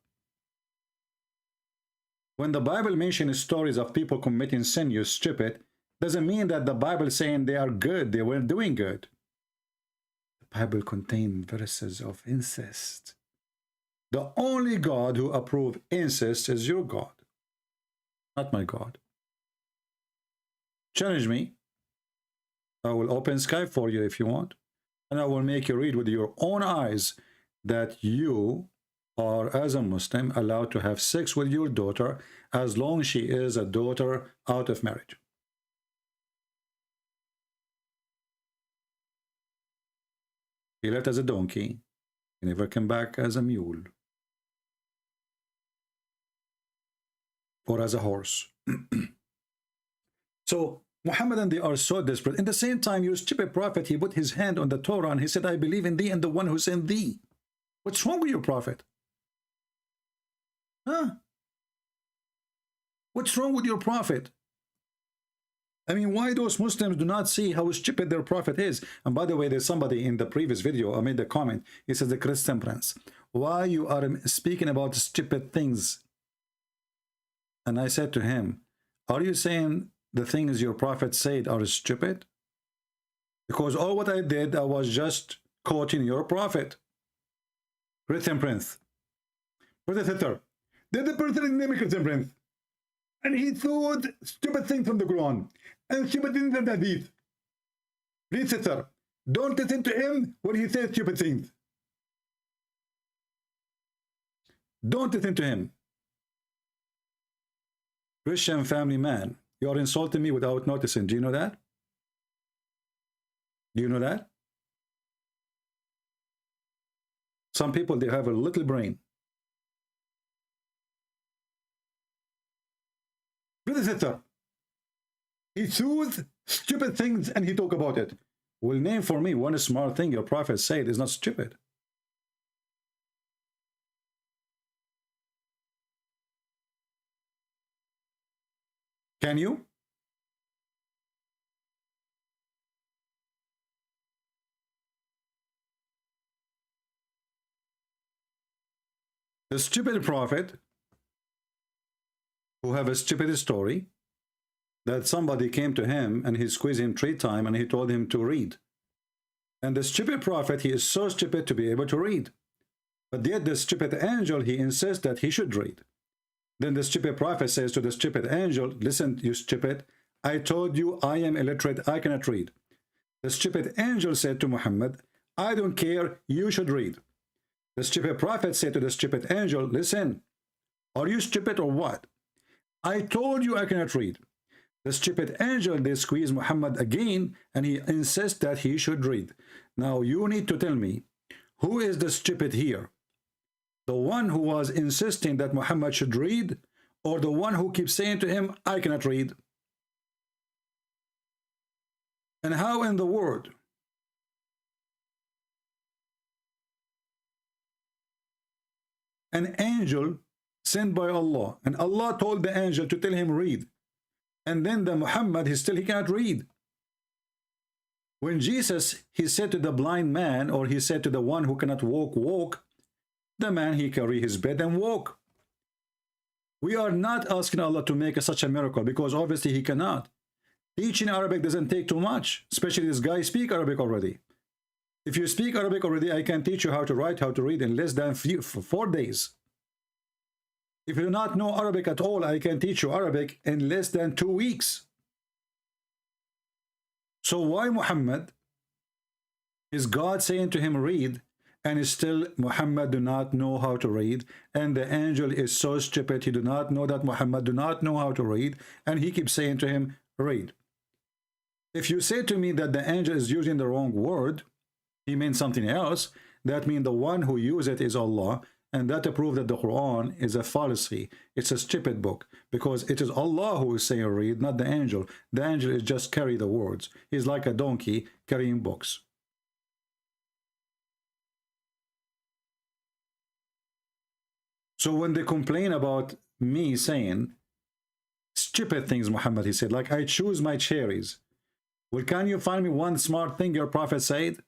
Speaker 7: When the Bible mentions stories of people committing sin, you stupid, doesn't mean that the Bible saying they are good, they were doing good. The Bible contains verses of incest. The only God who approves incest is your God, not my God. Challenge me. I will open Skype for you if you want, and I will make you read with your own eyes that you are, as a Muslim, allowed to have sex with your daughter as long as she is a daughter out of marriage. He left as a donkey. He never came back as a mule or as a horse. So Muhammad and they are so desperate. In the same time, your stupid prophet, he put his hand on the Torah and he said, I believe in thee and the one who sent thee. What's wrong with your prophet? Huh? What's wrong with your prophet? I mean, why those Muslims do not see how stupid their prophet is? And by the way, there's somebody in the previous video, I made a comment. He says, the Christian Prince, why you are speaking about stupid things? And I said to him, are you saying the things your prophet said are stupid? Because all what I did, I was just quoting your prophet. Christian Prince. Brother Sister, did the person name Christian Prince? And he thought stupid things from the Quran and stupid things from the Hadith. Please, sister, don't listen to him when he says stupid things. Don't listen to him. Christian family man, you are insulting me without noticing. Do you know that? Do you know that? Some people, they have a little brain. Brother, sister, he choose stupid things and he talk about it. Well, name for me one smart thing your prophet said is not stupid. Can you? The stupid prophet who have a stupid story that somebody came to him and he squeezed him 3 times and he told him to read. And the stupid prophet, he is so stupid to be able to read. But yet the stupid angel, he insists that he should read. Then the stupid prophet says to the stupid angel, listen, you stupid, I told you I am illiterate, I cannot read. The stupid angel said to Muhammad, I don't care, you should read. The stupid prophet said to the stupid angel, listen, are you stupid or what? I told you I cannot read. The stupid angel, they squeeze Muhammad again and he insists that he should read. Now you need to tell me, who is the stupid here? The one who was insisting that Muhammad should read, or the one who keeps saying to him, I cannot read? And how in the world an angel sent by Allah, and Allah told the angel to tell him read, and then the Muhammad he cannot read? When Jesus, he said to the blind man, or he said to the one who cannot walk, the man, he carry his bed and walk. We are not asking Allah to make such a miracle, because obviously he cannot. Teaching Arabic doesn't take too much, especially this guy speak Arabic already. If you speak Arabic already, I can teach you how to write, how to read in less than 4 days. If you do not know Arabic at all, I can teach you Arabic in less than 2 weeks. So why Muhammad? Is God saying to him read, and still Muhammad do not know how to read, and the angel is so stupid he do not know that Muhammad do not know how to read, and he keeps saying to him read? If you say to me that the angel is using the wrong word, he means something else, that means the one who uses it is Allah, and that proves that the Quran is a fallacy. It's a stupid book, because it is Allah who is saying read, not the angel. The angel is just carry the words. He's like a donkey carrying books. So when they complain about me saying stupid things, Muhammad, he said, like I choose my cherries. Well, can you find me one smart thing your prophet said?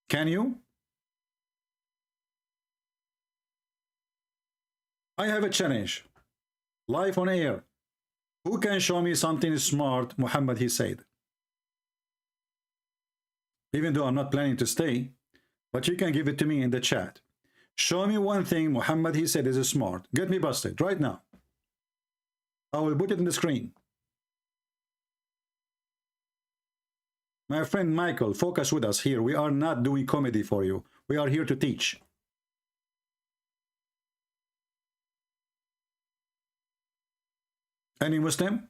Speaker 7: Can you? I have a challenge. Live on air. Who can show me something smart Muhammad he said? Even though I'm not planning to stay, but you can give it to me in the chat. Show me one thing Muhammad he said is smart. Get me busted right now. I will put it in the screen. My friend Michael, focus with us here. We are not doing comedy for you. We are here to teach. Any Muslim?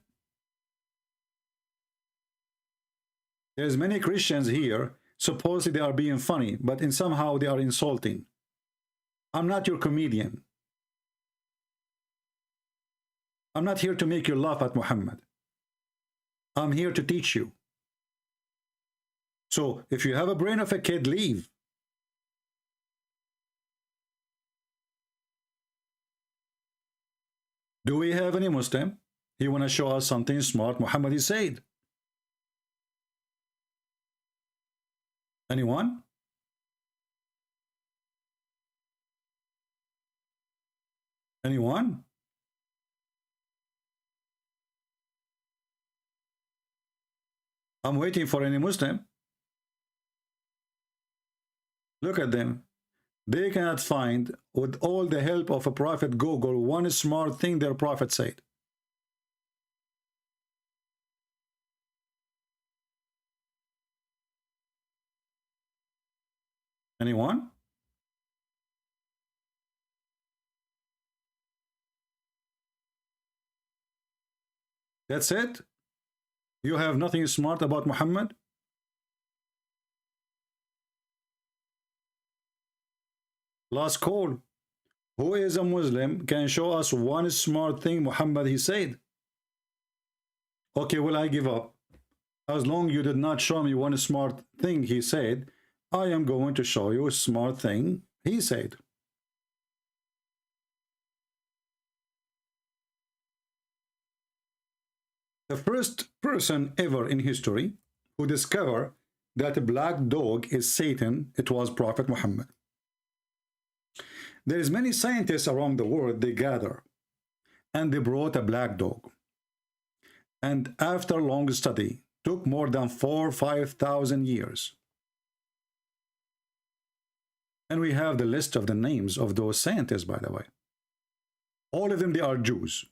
Speaker 7: There's many Christians here. Supposedly they are being funny, but in somehow they are insulting. I'm not your comedian. I'm not here to make you laugh at Muhammad. I'm here to teach you. So if you have a brain of a kid, leave. Do we have any Muslim? He want to show us something smart Muhammad he said. Anyone? Anyone? I'm waiting for any Muslim. Look at them. They cannot find, with all the help of a prophet Google, one smart thing their prophet said. Anyone? That's it? You have nothing smart about Muhammad? Last call. Who is a Muslim can show us one smart thing Muhammad he said? Okay, well, I give up. As long as you did not show me one smart thing he said, I am going to show you a smart thing he said. The first person ever in history who discovered that a black dog is Satan, it was Prophet Muhammad. There is many scientists around the world, they gather, and they brought a black dog. And after long study, took more than 4,000 or 5,000 years. And we have the list of the names of those scientists, by the way. All of them, they are Jews.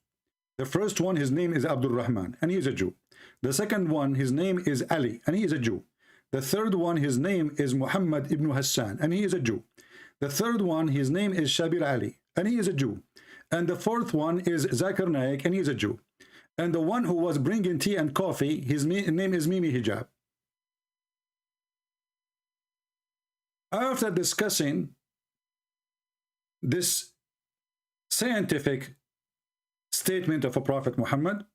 Speaker 7: The first one, his name is Abdul Rahman, and he is a Jew. The second one, his name is Ali, and he is a Jew. The third one, his name is Muhammad ibn Hassan, and he is a Jew. The third one, his name is Shabir Ali, and he is a Jew. And the fourth one is Zakir Naik, and he is a Jew. And the one who was bringing tea and coffee, his name is Mimi Hijab. After discussing this scientific statement of a Prophet Muhammad,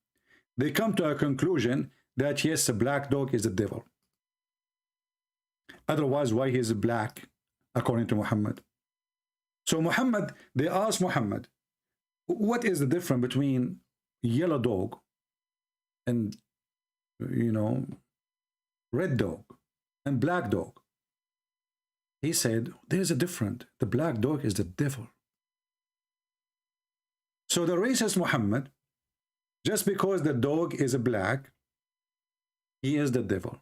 Speaker 7: they come to a conclusion that yes, a black dog is the devil. Otherwise, why he is black, according to Muhammad? So Muhammad, they asked Muhammad, what is the difference between yellow dog and, you know, red dog and black dog? He said, there's a difference. The black dog is the devil. So the racist Muhammad, just because the dog is black, he is the devil.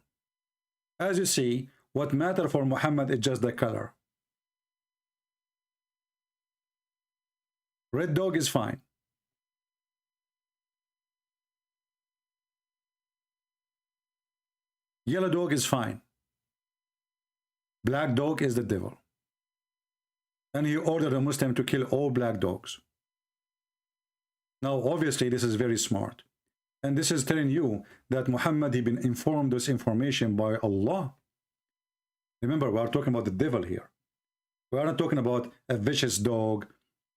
Speaker 7: As you see, what matters for Muhammad is just the color. Red dog is fine. Yellow dog is fine. Black dog is the devil. And he ordered a Muslim to kill all black dogs. Now, obviously, this is very smart. And this is telling you that Muhammad, he been informed this information by Allah. Remember, we are talking about the devil here. We are not talking about a vicious dog,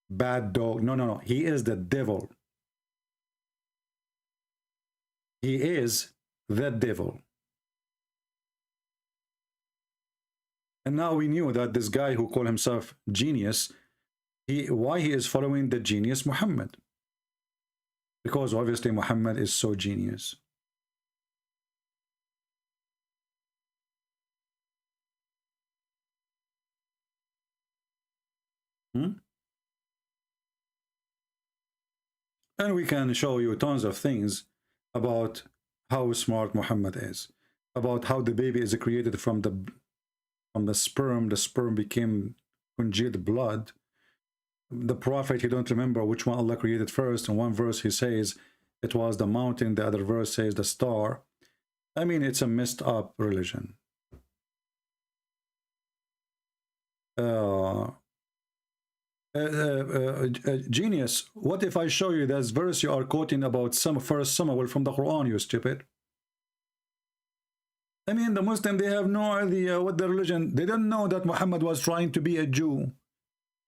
Speaker 7: bad dog. No, no, no. He is the devil. He is the devil. And now we knew that this guy who called himself genius, why he is following the genius Muhammad? Because obviously Muhammad is so genius. And we can show you tons of things about how smart Muhammad is, about how the baby is created from the sperm. The sperm became congealed blood. The prophet, you don't remember which one Allah created first. In one verse he says it was the mountain, the other verse says the star. I mean, it's a messed up religion. Genius, what if I show you this verse you are quoting about some first Samuel from the Quran, you stupid? I mean, the Muslim, they have no idea what the religion, they don't know that Muhammad was trying to be a Jew.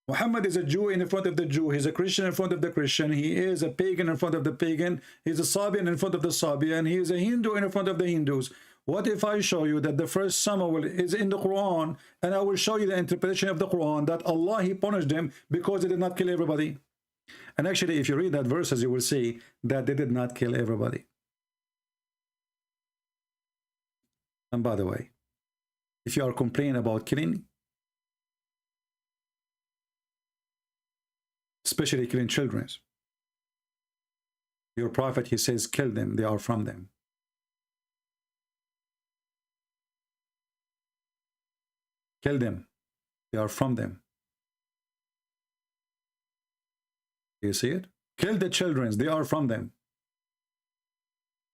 Speaker 7: Muhammad is a Jew in front of the Jew. He's a Christian in front of the Christian. He is a pagan in front of the pagan. He's a Sabian in front of the Sabian. He is a Hindu in front of the Hindus. What if I show you that the first Samuel is in the Quran, and I will show you the interpretation of the Quran, that Allah, he punished them because they did not kill everybody. And actually, if you read that verses, you will see that they did not kill everybody. And by the way, if you are complaining about killing, especially killing children, your prophet, he says, kill them, they are from them. Kill them, they are from them. You see it? Kill the children, they are from them.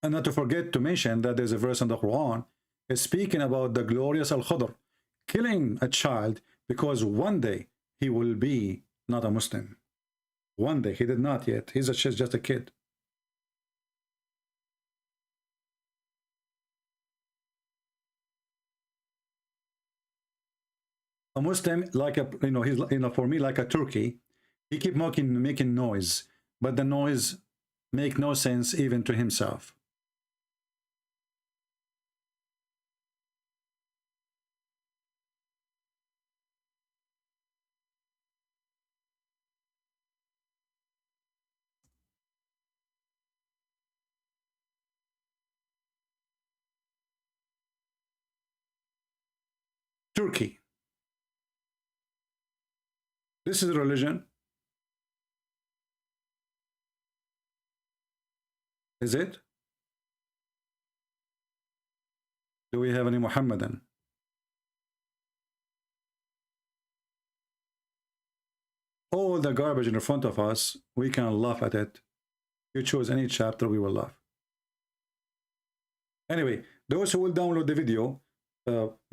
Speaker 7: And not to forget to mention that there's a verse in the Quran is speaking about the glorious Al-Khadr, killing a child because one day he will be not a Muslim. One day, he did not yet. He's just a kid. A Muslim, like a, you know, he's, you know, for me, like a turkey, he keep making noise, but the noise make no sense even to himself. Turkey. This is religion. Is it? Do we have any Muhammadan? All the garbage in front of us, we can laugh at it. You choose any chapter, we will laugh. Anyway, those who will download the video,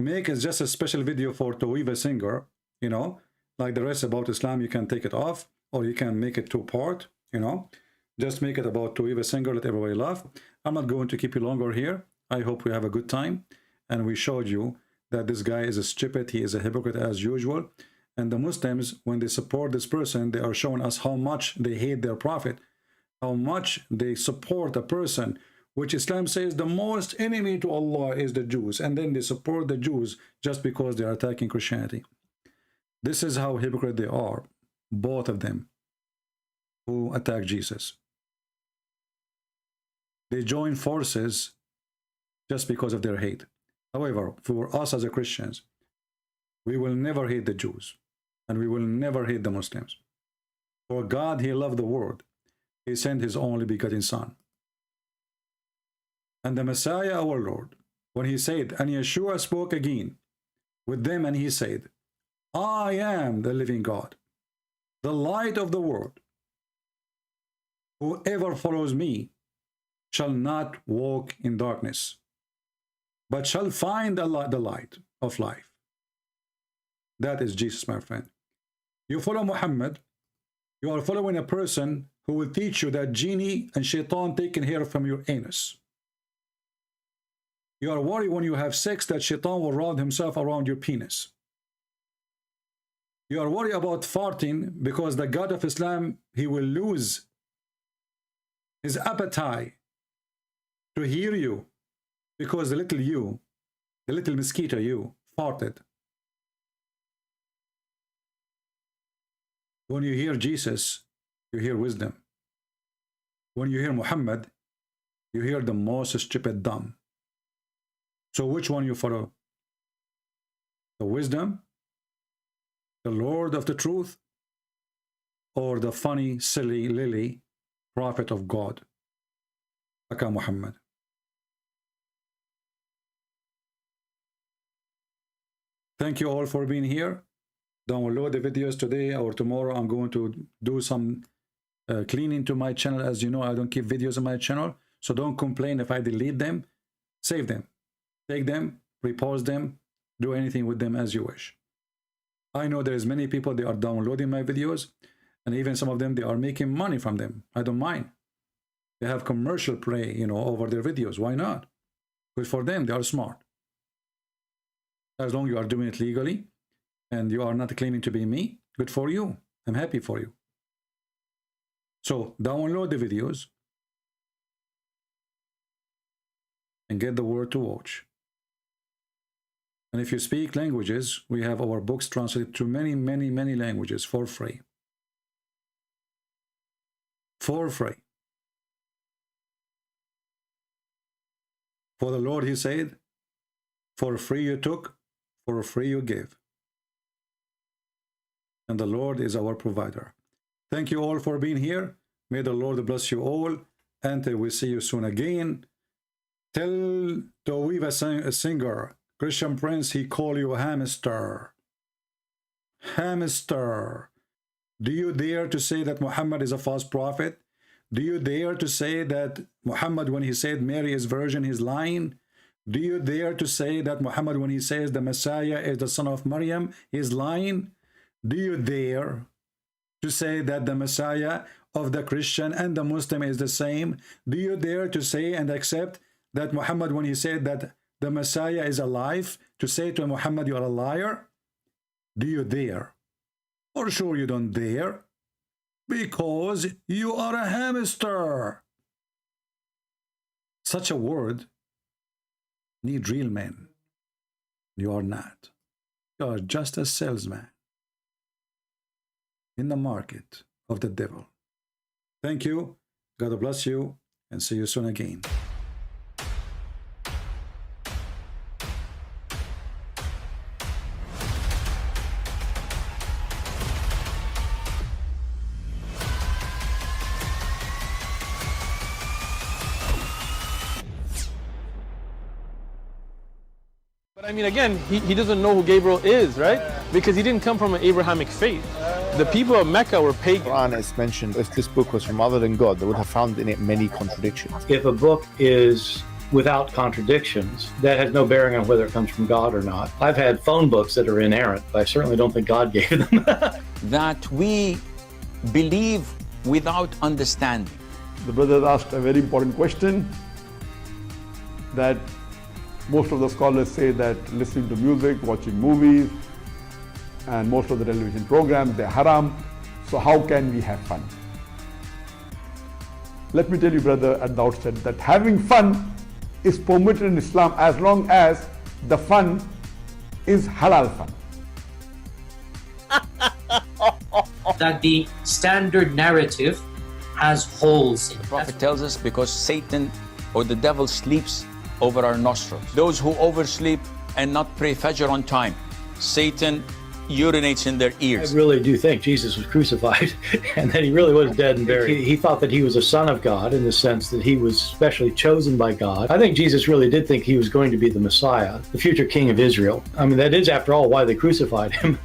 Speaker 7: make it just a special video for Tovia singer, you know, like the rest about Islam, you can take it off, or you can make it two-part, you know, just make it about Tovia singer, let everybody laugh. I'm not going to keep you longer here. I hope we have a good time, and we showed you that this guy is a stupid, he is a hypocrite as usual. And the Muslims, when they support this person, they are showing us how much they hate their prophet, how much they support a person which Islam says the most enemy to Allah is the Jews, and then they support the Jews just because they are attacking Christianity. This is how hypocrite they are, both of them who attack Jesus. They join forces just because of their hate. However, for us as Christians, we will never hate the Jews, and we will never hate the Muslims. For God, he loved the world. He sent his only begotten Son. And the Messiah, our Lord, when he said, and Yeshua spoke again with them, and he said, I am the living God, the light of the world. Whoever follows me shall not walk in darkness, but shall find the light of life. That is Jesus, my friend. You follow Muhammad, you are following a person who will teach you that genie and shaitan taking hair from your anus. You are worried when you have sex that shaitan will wrap himself around your penis. You are worried about farting because the God of Islam, he will lose his appetite to hear you because the little mosquito you farted. When you hear Jesus, you hear wisdom. When you hear Muhammad, you hear the most stupid dumb. So which one you follow? The wisdom, the Lord of the truth, or the funny, silly, lily prophet of God, Aka Muhammad? Thank you all for being here. Download the videos today or tomorrow. I'm going to do some cleaning to my channel. As you know, I don't keep videos on my channel, so don't complain if I delete them. Save them. Take them, repost them, do anything with them as you wish. I know there is many people, they are downloading my videos, and even some of them, they are making money from them. I don't mind. They have commercial play, you know, over their videos. Why not? Good for them, they are smart. As long as you are doing it legally, and you are not claiming to be me, good for you. I'm happy for you. So download the videos and get the word to watch. And if you speak languages, we have our books translated to many, many, many languages for free. For free. For the Lord, he said, for free you took, for free you give. And the Lord is our provider. Thank you all for being here. May the Lord bless you all. Until we see you soon again. Tell Tovia, a singer, Christian Prince, he call you hamster. Hamster. Do you dare to say that Muhammad is a false prophet? Do you dare to say that Muhammad, when he said Mary is virgin, he's lying? Do you dare to say that Muhammad, when he says the Messiah is the son of Maryam, he's lying? Do you dare to say that the Messiah of the Christian and the Muslim is the same? Do you dare to say and accept that Muhammad, when he said that the Messiah is alive, to say to Muhammad, you are a liar? Do you dare? For sure you don't dare, because you are a hamster. Such a word need real men. You are not. You are just a salesman in the market of the devil. Thank you. God bless you, and see you soon again.
Speaker 1: But I mean, again, he doesn't know who Gabriel is, right? Because he didn't come from an Abrahamic faith. The people of Mecca were pagan.
Speaker 2: Quran is mentioned. If this book was from other than God, they would have found in it many contradictions.
Speaker 3: If a book is without contradictions, that has no bearing on whether it comes from God or not. I've had phone books that are inerrant, but I certainly don't think God gave them.
Speaker 4: That we believe without understanding.
Speaker 5: The brother asked a very important question, that Most of the scholars say that listening to music, watching movies, and most of the television programs, they're haram. So how can we have fun? Let me tell you, brother, at the outset that having fun is permitted in Islam as long as the fun is halal fun.
Speaker 6: That the standard narrative has holes in it.
Speaker 4: The prophet tells us because Satan or the devil sleeps over our nostrils. Those who oversleep and not pray Fajr on time, Satan urinates in their ears.
Speaker 3: I really do think Jesus was crucified and that he really was dead and buried. He thought that he was a son of God in the sense that he was specially chosen by God. I think Jesus really did think he was going to be the Messiah, the future king of Israel. I mean, that is, after all, why they crucified him,